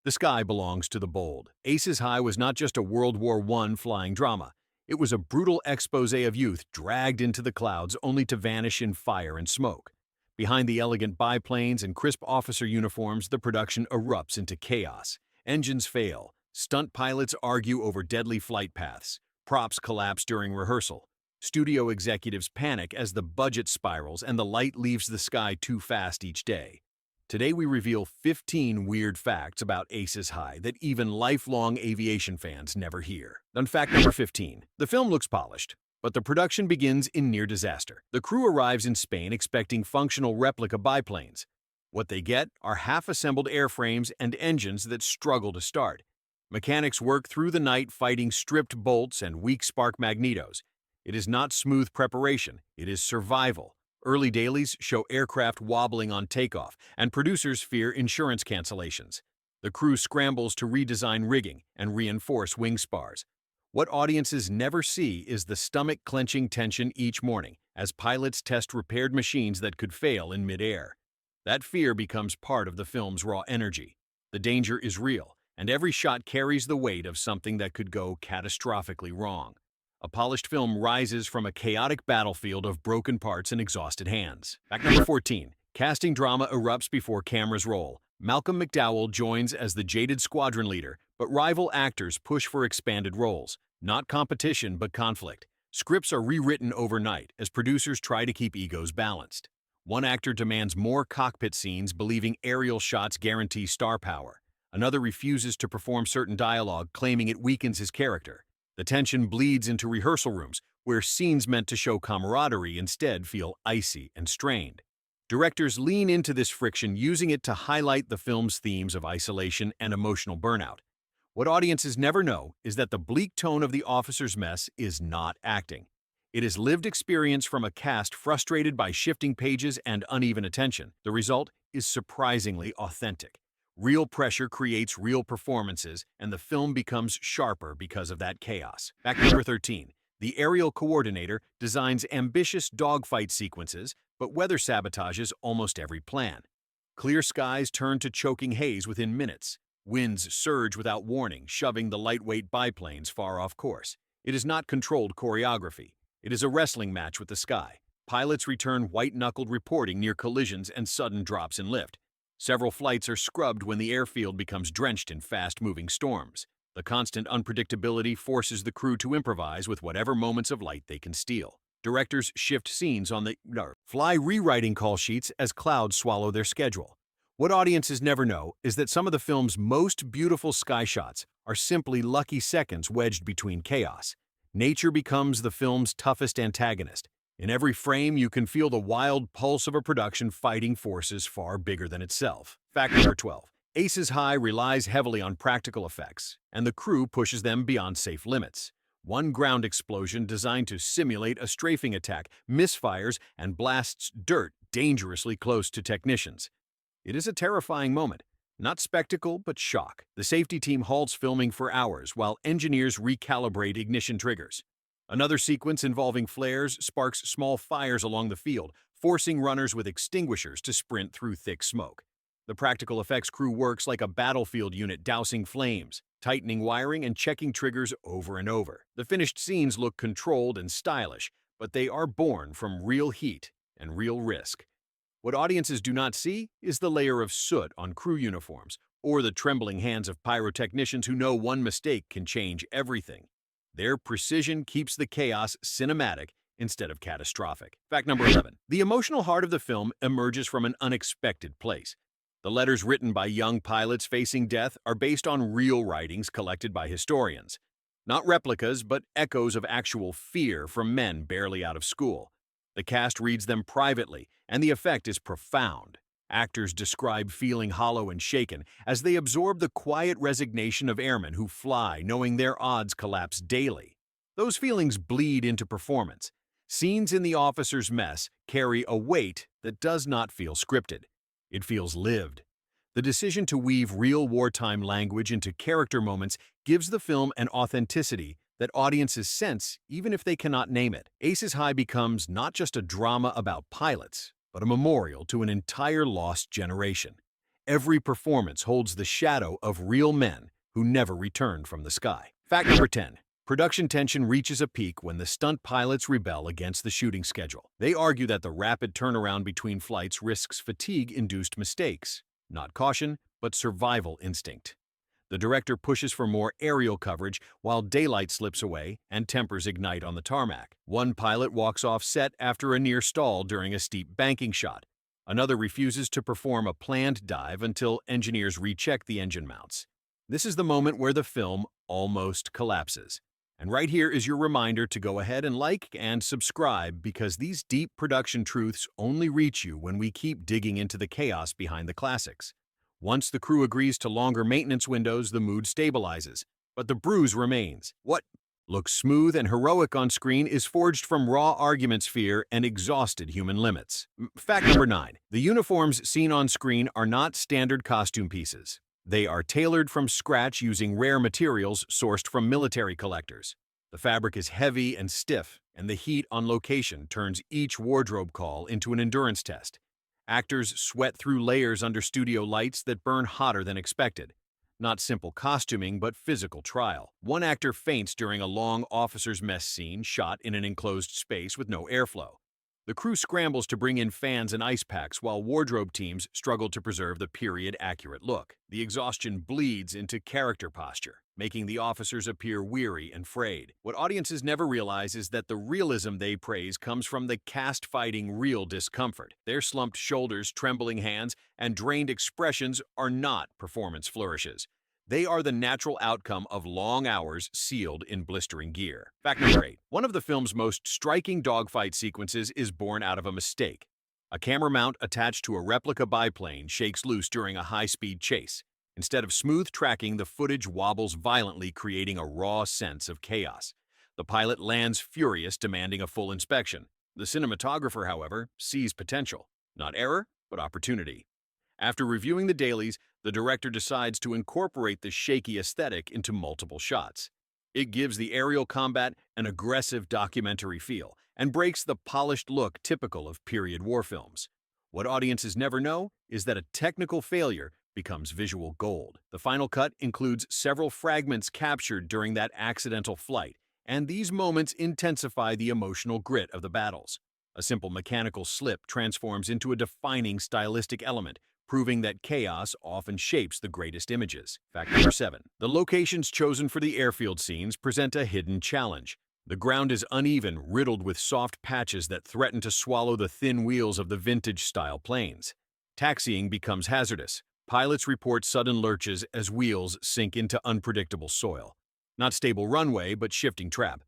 The sky belongs to the bold. Aces High was not just a World War I flying drama. It was a brutal expose of youth dragged into the clouds only to vanish in fire and smoke. Behind the elegant biplanes and crisp officer uniforms, the production erupts into chaos. Engines fail. Stunt pilots argue over deadly flight paths. Props collapse during rehearsal. Studio executives panic as the budget spirals and the light leaves the sky too fast each day. Today we reveal 15 weird facts about Aces High that even lifelong aviation fans never hear. On fact number 15, the film looks polished, but the production begins in near disaster. The crew arrives in Spain expecting functional replica biplanes. What they get are half-assembled airframes and engines that struggle to start. Mechanics work through the night fighting stripped bolts and weak spark magnetos. It is not smooth preparation, it is survival. Early dailies show aircraft wobbling on takeoff, and producers fear insurance cancellations. The crew scrambles to redesign rigging and reinforce wing spars. What audiences never see is the stomach-clenching tension each morning as pilots test repaired machines that could fail in mid-air. That fear becomes part of the film's raw energy. The danger is real, and every shot carries the weight of something that could go catastrophically wrong. A polished film rises from a chaotic battlefield of broken parts and exhausted hands. Fact number 14. Casting drama erupts before cameras roll. Malcolm McDowell joins as the jaded squadron leader, but rival actors push for expanded roles. Not competition, but conflict. Scripts are rewritten overnight as producers try to keep egos balanced. One actor demands more cockpit scenes, believing aerial shots guarantee star power. Another refuses to perform certain dialogue, claiming it weakens his character. The tension bleeds into rehearsal rooms, where scenes meant to show camaraderie instead feel icy and strained. Directors lean into this friction, using it to highlight the film's themes of isolation and emotional burnout. What audiences never know is that the bleak tone of The Officer's Mess is not acting. It is lived experience from a cast frustrated by shifting pages and uneven attention. The result is surprisingly authentic. Real pressure creates real performances, and the film becomes sharper because of that chaos. Fact number 13. The aerial coordinator designs ambitious dogfight sequences, but weather sabotages almost every plan. Clear skies turn to choking haze within minutes. Winds surge without warning, shoving the lightweight biplanes far off course. It is not controlled choreography. It is a wrestling match with the sky. Pilots return white-knuckled reporting near collisions and sudden drops in lift. Several flights are scrubbed when the airfield becomes drenched in fast-moving storms. The constant unpredictability forces the crew to improvise with whatever moments of light they can steal. Directors shift scenes on the fly, rewriting call sheets as clouds swallow their schedule. What audiences never know is that some of the film's most beautiful sky shots are simply lucky seconds wedged between chaos. Nature becomes the film's toughest antagonist. In every frame, you can feel the wild pulse of a production fighting forces far bigger than itself. Fact number 12. Aces High relies heavily on practical effects, and the crew pushes them beyond safe limits. One ground explosion designed to simulate a strafing attack misfires and blasts dirt dangerously close to technicians. It is a terrifying moment. Not spectacle, but shock. The safety team halts filming for hours while engineers recalibrate ignition triggers. Another sequence involving flares sparks small fires along the field, forcing runners with extinguishers to sprint through thick smoke. The practical effects crew works like a battlefield unit dousing flames, tightening wiring and checking triggers over and over. The finished scenes look controlled and stylish, but they are born from real heat and real risk. What audiences do not see is the layer of soot on crew uniforms, or the trembling hands of pyrotechnicians who know one mistake can change everything. Their precision keeps the chaos cinematic instead of catastrophic. Fact number 11. The emotional heart of the film emerges from an unexpected place. The letters written by young pilots facing death are based on real writings collected by historians. Not replicas, but echoes of actual fear from men barely out of school. The cast reads them privately, and the effect is profound. Actors describe feeling hollow and shaken as they absorb the quiet resignation of airmen who fly knowing their odds collapse daily. Those feelings bleed into performance. Scenes in The Officer's Mess carry a weight that does not feel scripted. It feels lived. The decision to weave real wartime language into character moments gives the film an authenticity that audiences sense even if they cannot name it. Aces High becomes not just a drama about pilots, but a memorial to an entire lost generation. Every performance holds the shadow of real men who never returned from the sky. Fact number 10. Production tension reaches a peak when the stunt pilots rebel against the shooting schedule. They argue that the rapid turnaround between flights risks fatigue-induced mistakes, not caution, but survival instinct. The director pushes for more aerial coverage while daylight slips away and tempers ignite on the tarmac. One pilot walks off set after a near stall during a steep banking shot. Another refuses to perform a planned dive until engineers recheck the engine mounts. This is the moment where the film almost collapses. And right here is your reminder to go ahead and like and subscribe, because these deep production truths only reach you when we keep digging into the chaos behind the classics. Once the crew agrees to longer maintenance windows, the mood stabilizes, but the bruise remains. What looks smooth and heroic on screen is forged from raw argument sphere and exhausted human limits. Fact number 9. The uniforms seen on screen are not standard costume pieces. They are tailored from scratch using rare materials sourced from military collectors. The fabric is heavy and stiff, and the heat on location turns each wardrobe call into an endurance test. Actors sweat through layers under studio lights that burn hotter than expected. Not simple costuming, but physical trial. One actor faints during a long officer's mess scene shot in an enclosed space with no airflow. The crew scrambles to bring in fans and ice packs while wardrobe teams struggle to preserve the period-accurate look. The exhaustion bleeds into character posture, making the officers appear weary and frayed. What audiences never realize is that the realism they praise comes from the cast fighting real discomfort. Their slumped shoulders, trembling hands, and drained expressions are not performance flourishes. They are the natural outcome of long hours sealed in blistering gear. Fact number 8. One of the film's most striking dogfight sequences is born out of a mistake. A camera mount attached to a replica biplane shakes loose during a high-speed chase. Instead of smooth tracking, the footage wobbles violently, creating a raw sense of chaos. The pilot lands furious, demanding a full inspection. The cinematographer, however, sees potential. Not error, but opportunity. After reviewing the dailies, the director decides to incorporate the shaky aesthetic into multiple shots. It gives the aerial combat an aggressive documentary feel and breaks the polished look typical of period war films. What audiences never know is that a technical failure becomes visual gold. The final cut includes several fragments captured during that accidental flight, and these moments intensify the emotional grit of the battles. A simple mechanical slip transforms into a defining stylistic element, proving that chaos often shapes the greatest images. Fact number 7. The locations chosen for the airfield scenes present a hidden challenge. The ground is uneven, riddled with soft patches that threaten to swallow the thin wheels of the vintage-style planes. Taxiing becomes hazardous. Pilots report sudden lurches as wheels sink into unpredictable soil. Not stable runway, but shifting trap.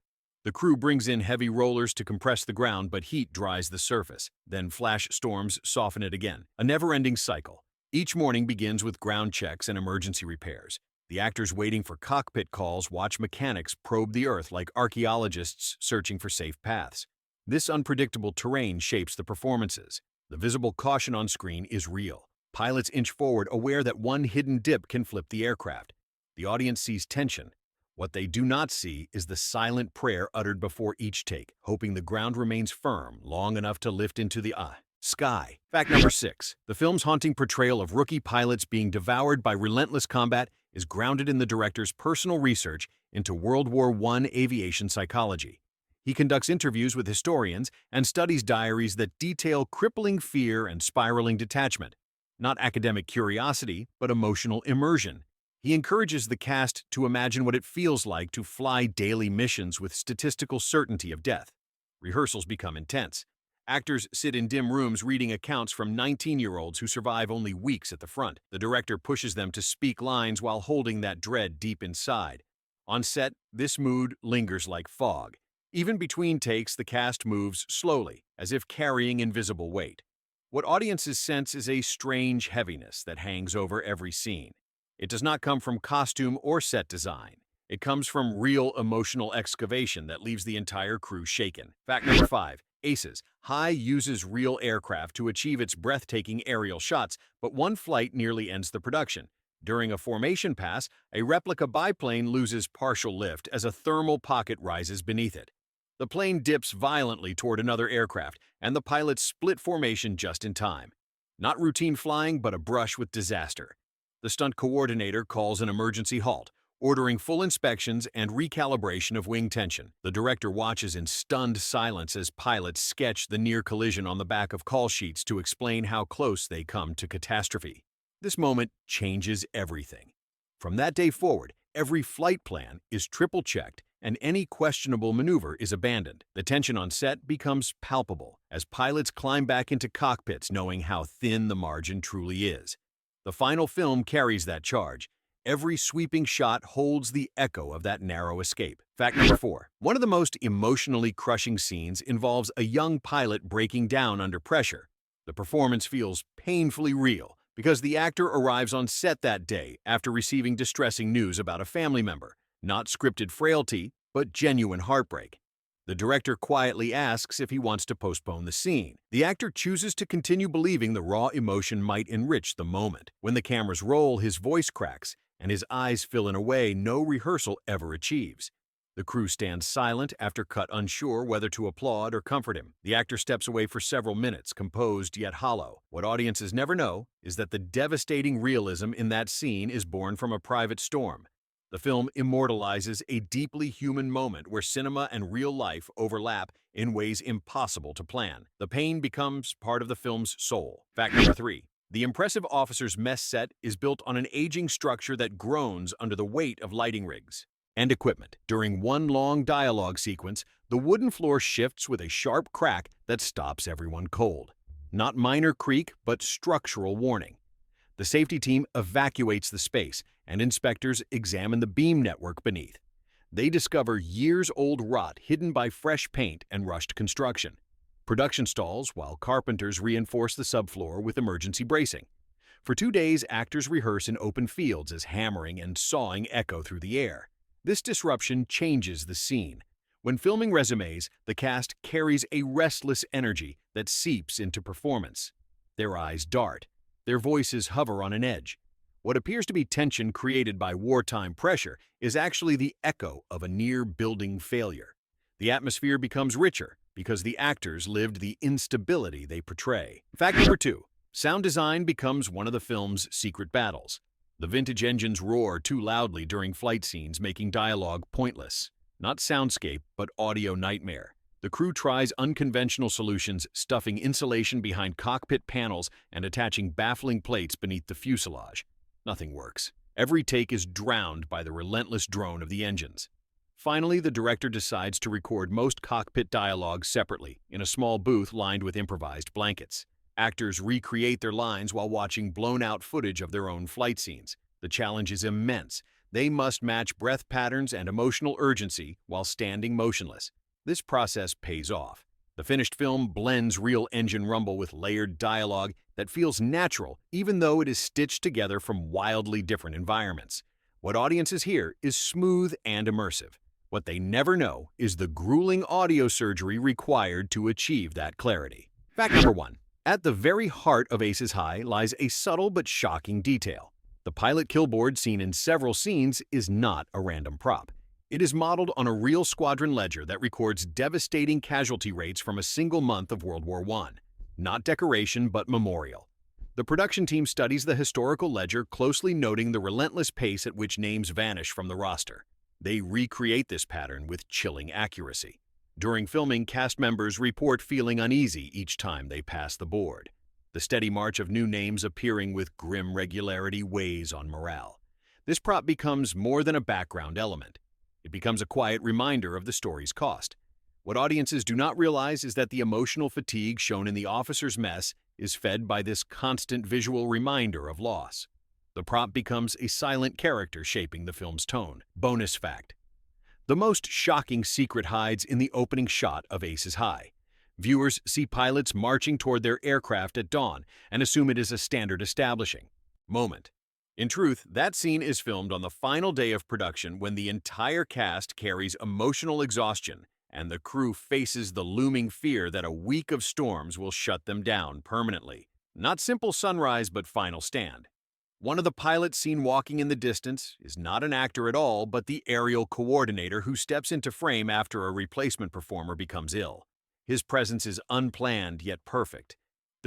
The crew brings in heavy rollers to compress the ground, but heat dries the surface. Then flash storms soften it again. A never-ending cycle. Each morning begins with ground checks and emergency repairs. The actors waiting for cockpit calls watch mechanics probe the earth like archaeologists searching for safe paths. This unpredictable terrain shapes the performances. The visible caution on screen is real. Pilots inch forward, aware that one hidden dip can flip the aircraft. The audience sees tension. What they do not see is the silent prayer uttered before each take, hoping the ground remains firm long enough to lift into the sky. Fact number 6. The film's haunting portrayal of rookie pilots being devoured by relentless combat is grounded in the director's personal research into World War I aviation psychology. He conducts interviews with historians and studies diaries that detail crippling fear and spiraling detachment. Not academic curiosity, but emotional immersion. He encourages the cast to imagine what it feels like to fly daily missions with statistical certainty of death. Rehearsals become intense. Actors sit in dim rooms reading accounts from 19-year-olds who survive only weeks at the front. The director pushes them to speak lines while holding that dread deep inside. On set, this mood lingers like fog. Even between takes, the cast moves slowly, as if carrying invisible weight. What audiences sense is a strange heaviness that hangs over every scene. It does not come from costume or set design. It comes from real emotional excavation that leaves the entire crew shaken. Fact number 5. Aces. High uses real aircraft to achieve its breathtaking aerial shots, but one flight nearly ends the production. During a formation pass, a replica biplane loses partial lift as a thermal pocket rises beneath it. The plane dips violently toward another aircraft, and the pilots split formation just in time. Not routine flying, but a brush with disaster. The stunt coordinator calls an emergency halt, ordering full inspections and recalibration of wing tension. The director watches in stunned silence as pilots sketch the near collision on the back of call sheets to explain how close they come to catastrophe. This moment changes everything. From that day forward, every flight plan is triple-checked and any questionable maneuver is abandoned. The tension on set becomes palpable as pilots climb back into cockpits knowing how thin the margin truly is. The final film carries that charge. Every sweeping shot holds the echo of that narrow escape. Fact number 4. One of the most emotionally crushing scenes involves a young pilot breaking down under pressure. The performance feels painfully real because the actor arrives on set that day after receiving distressing news about a family member. Not scripted frailty, but genuine heartbreak. The director quietly asks if he wants to postpone the scene. The actor chooses to continue believing the raw emotion might enrich the moment. When the cameras roll, his voice cracks, and his eyes fill in a way no rehearsal ever achieves. The crew stands silent after cut, unsure whether to applaud or comfort him. The actor steps away for several minutes, composed yet hollow. What audiences never know is that the devastating realism in that scene is born from a private storm. The film immortalizes a deeply human moment where cinema and real life overlap in ways impossible to plan. The pain becomes part of the film's soul. Fact number 3. The impressive officer's mess set is built on an aging structure that groans under the weight of lighting rigs and equipment. During one long dialogue sequence, the wooden floor shifts with a sharp crack that stops everyone cold. Not minor creak, but structural warning. The safety team evacuates the space, and inspectors examine the beam network beneath. They discover years-old rot hidden by fresh paint and rushed construction. Production stalls while carpenters reinforce the subfloor with emergency bracing. For 2 days, actors rehearse in open fields as hammering and sawing echo through the air. This disruption changes the scene. When filming resumes, the cast carries a restless energy that seeps into performance. Their eyes dart. Their voices hover on an edge. What appears to be tension created by wartime pressure is actually the echo of a near-building failure. The atmosphere becomes richer because the actors lived the instability they portray. Fact number 2. Sound design becomes one of the film's secret battles. The vintage engines roar too loudly during flight scenes, making dialogue pointless. Not soundscape, but audio nightmare. The crew tries unconventional solutions, stuffing insulation behind cockpit panels and attaching baffling plates beneath the fuselage. Nothing works. Every take is drowned by the relentless drone of the engines. Finally, the director decides to record most cockpit dialogue separately, in a small booth lined with improvised blankets. Actors recreate their lines while watching blown-out footage of their own flight scenes. The challenge is immense. They must match breath patterns and emotional urgency while standing motionless. This process pays off. The finished film blends real engine rumble with layered dialogue that feels natural, even though it is stitched together from wildly different environments. What audiences hear is smooth and immersive. What they never know is the grueling audio surgery required to achieve that clarity. Fact number 1. At the very heart of Aces High lies a subtle but shocking detail. The pilot killboard seen in several scenes is not a random prop. It is modeled on a real squadron ledger that records devastating casualty rates from a single month of World War I. Not decoration, but memorial. The production team studies the historical ledger, closely noting the relentless pace at which names vanish from the roster. They recreate this pattern with chilling accuracy. During filming, cast members report feeling uneasy each time they pass the board. The steady march of new names appearing with grim regularity weighs on morale. This prop becomes more than a background element. It becomes a quiet reminder of the story's cost. What audiences do not realize is that the emotional fatigue shown in the officer's mess is fed by this constant visual reminder of loss. The prop becomes a silent character shaping the film's tone. Bonus fact: the most shocking secret hides in the opening shot of Aces High. Viewers see pilots marching toward their aircraft at dawn and assume it is a standard establishing moment. In truth, that scene is filmed on the final day of production when the entire cast carries emotional exhaustion and the crew faces the looming fear that a week of storms will shut them down permanently. Not simple sunrise, but final stand. One of the pilots seen walking in the distance is not an actor at all, but the aerial coordinator who steps into frame after a replacement performer becomes ill. His presence is unplanned yet perfect.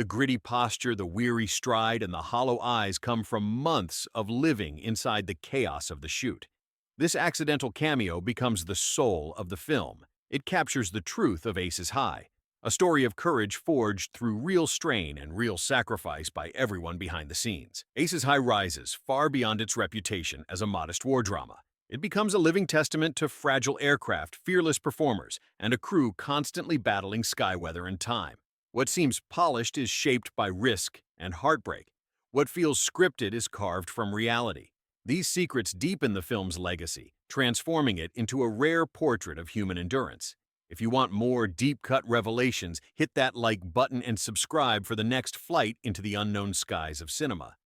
The gritty posture, the weary stride, and the hollow eyes come from months of living inside the chaos of the shoot. This accidental cameo becomes the soul of the film. It captures the truth of Aces High, a story of courage forged through real strain and real sacrifice by everyone behind the scenes. Aces High rises far beyond its reputation as a modest war drama. It becomes a living testament to fragile aircraft, fearless performers, and a crew constantly battling sky weather and time. What seems polished is shaped by risk and heartbreak. What feels scripted is carved from reality. These secrets deepen the film's legacy, transforming it into a rare portrait of human endurance. If you want more deep-cut revelations, hit that like button and subscribe for the next flight into the unknown skies of cinema.